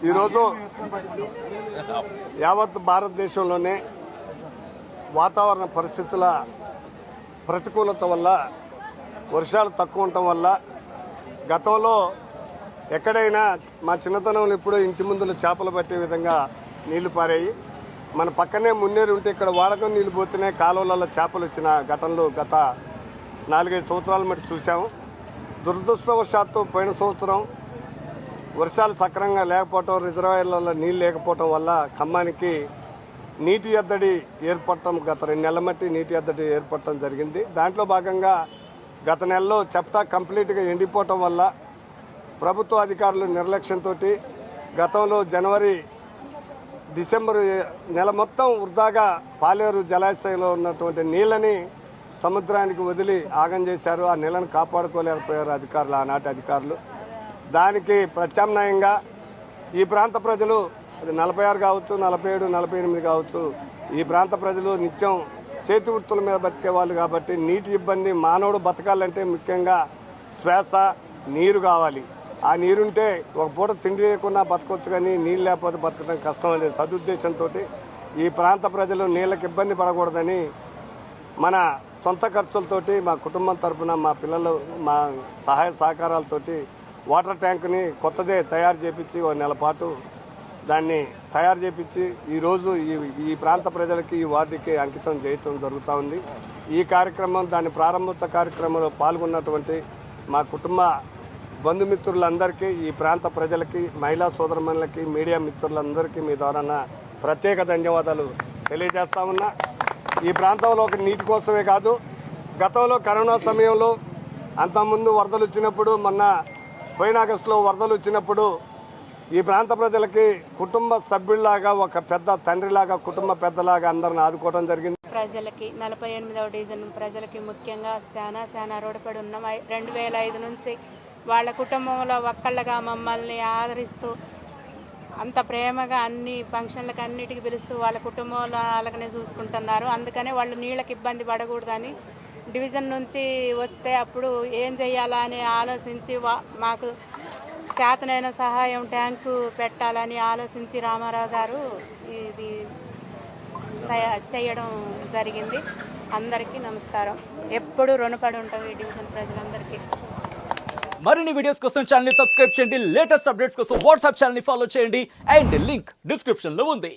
ఈరోజు యావత్ భారతదేశంలోనే వాతావరణ పరిస్థితుల ప్రతికూలత వల్ల వర్షాలు తక్కువ ఉండటం వల్ల గతంలో ఎక్కడైనా మా చిన్నతనంలో ఇప్పుడు ఇంటి ముందులో చేపలు పట్టే విధంగా నీళ్లు పారాయి. మన పక్కనే మున్నేరు ఉంటే ఇక్కడ వాడకం నీళ్లు పోతేనే కాలువలలో చేపలు వచ్చిన ఘటనలు గత 4-5 సంవత్సరాల మట్టి చూసాము. దురదృష్టవశాత్తు పోయిన సంవత్సరం వర్షాలు సక్రమంగా లేకపోవటం, రిజర్వాయర్లలో నీళ్ళు లేకపోవటం వల్ల ఖమ్మానికి నీటి ఎద్దడి ఏర్పడటం, గత 2 నెలల మట్టి నీటి ఎద్దడి ఏర్పడటం జరిగింది. దాంట్లో భాగంగా గత నెలలో చెప్టా కంప్లీట్గా ఎండిపోవటం వల్ల ప్రభుత్వ అధికారులు నిర్లక్ష్యంతో గతంలో జనవరి డిసెంబర్ నెల మొత్తం వృధాగా పాలేరు జలాశయంలో ఉన్నటువంటి నీళ్ళని సముద్రానికి వదిలి ఆగం చేశారు. ఆ నీళ్ళని కాపాడుకోలేకపోయారు అధికారులు, ఆనాటి అధికారులు. దానికి ప్రత్యామ్నాయంగా ఈ ప్రాంత ప్రజలు, అది 46 కావచ్చు, 47, 48 కావచ్చు, ఈ ప్రాంత ప్రజలు నిత్యం చేతి వృత్తుల మీద బతికే వాళ్ళు కాబట్టి నీటి ఇబ్బంది, మానవుడు బతకాలంటే ముఖ్యంగా శ్వాస, నీరు కావాలి. ఆ నీరుంటే ఒక పూట తిండి లేకున్నా బతకొచ్చు, కానీ నీళ్ళు లేకపోతే బతకడం కష్టం అనే సదుద్దేశంతో ఈ ప్రాంత ప్రజలు నీళ్ళకి ఇబ్బంది పడకూడదని మన సొంత ఖర్చులతోటి, మా కుటుంబం తరఫున, మా పిల్లలు, మా సహాయ సహకారాలతోటి వాటర్ ట్యాంకుని కొత్తదే తయారు చేపించి 1 నెల పాటు దాన్ని తయారు చేపించి ఈరోజు ఈ ప్రాంత ప్రజలకి, ఈ వార్డుకి అంకితం చేయటం జరుగుతూ ఉంది. ఈ కార్యక్రమం, దాని ప్రారంభోత్సవ కార్యక్రమంలో పాల్గొన్నటువంటి మా కుటుంబ బంధుమిత్రులందరికీ, ఈ ప్రాంత ప్రజలకి, మహిళా సోదరమణులకి, మీడియా మిత్రులందరికీ మీ ద్వారా ప్రత్యేక ధన్యవాదాలు తెలియజేస్తా ఉన్నా. ఈ ప్రాంతంలో ఒక నీటి కోసమే కాదు, గతంలో కరోనా సమయంలో, అంతకుముందు వరదలు వచ్చినప్పుడు, మొన్న పోయిన ఆగస్టులో వరదలు వచ్చినప్పుడు ఈ ప్రాంత ప్రజలకి కుటుంబ సభ్యుల్లాగా, ఒక పెద్ద తండ్రిలాగా, కుటుంబ పెద్దలాగా అందరిని ఆదుకోవడం జరిగింది. ప్రజలకి 48వ డివిజన్ ప్రజలకి ముఖ్యంగా చాలా రోడ్డుపడి ఉన్నాం. 2005 నుంచి వాళ్ళ కుటుంబంలో ఒక్కళ్ళగా మమ్మల్ని ఆదరిస్తూ, అంత ప్రేమగా అన్ని ఫంక్షన్లకు అన్నిటికీ పిలుస్తూ వాళ్ళ కుటుంబంలో అలాగనే చూసుకుంటున్నారు. అందుకనే వాళ్ళు నీళ్ళకి ఇబ్బంది పడకూడదని డివిజన్ నుంచి వస్తే అప్పుడు ఏం చేయాలా అని ఆలోచించి మాకు చేతనైన సహాయం ట్యాంకు పెట్టాలని ఆలోచించి రామారావు గారు ఇది చేయడం జరిగింది. అందరికీ నమస్కారం. ఎప్పుడు రుణపడి ఉంటాం ఈ డివిజన్ ప్రజలందరికీ. మరిన్ని వీడియోస్ కోసం ఛానల్ ని సబ్స్క్రైబ్ చేయండి. లేటెస్ట్ అప్డేట్స్ కోసం వాట్సాప్ ఛానల్ ని ఫాలో చేయండి. అండ్ లింక్ డిస్క్రిప్షన్ లో ఉంది.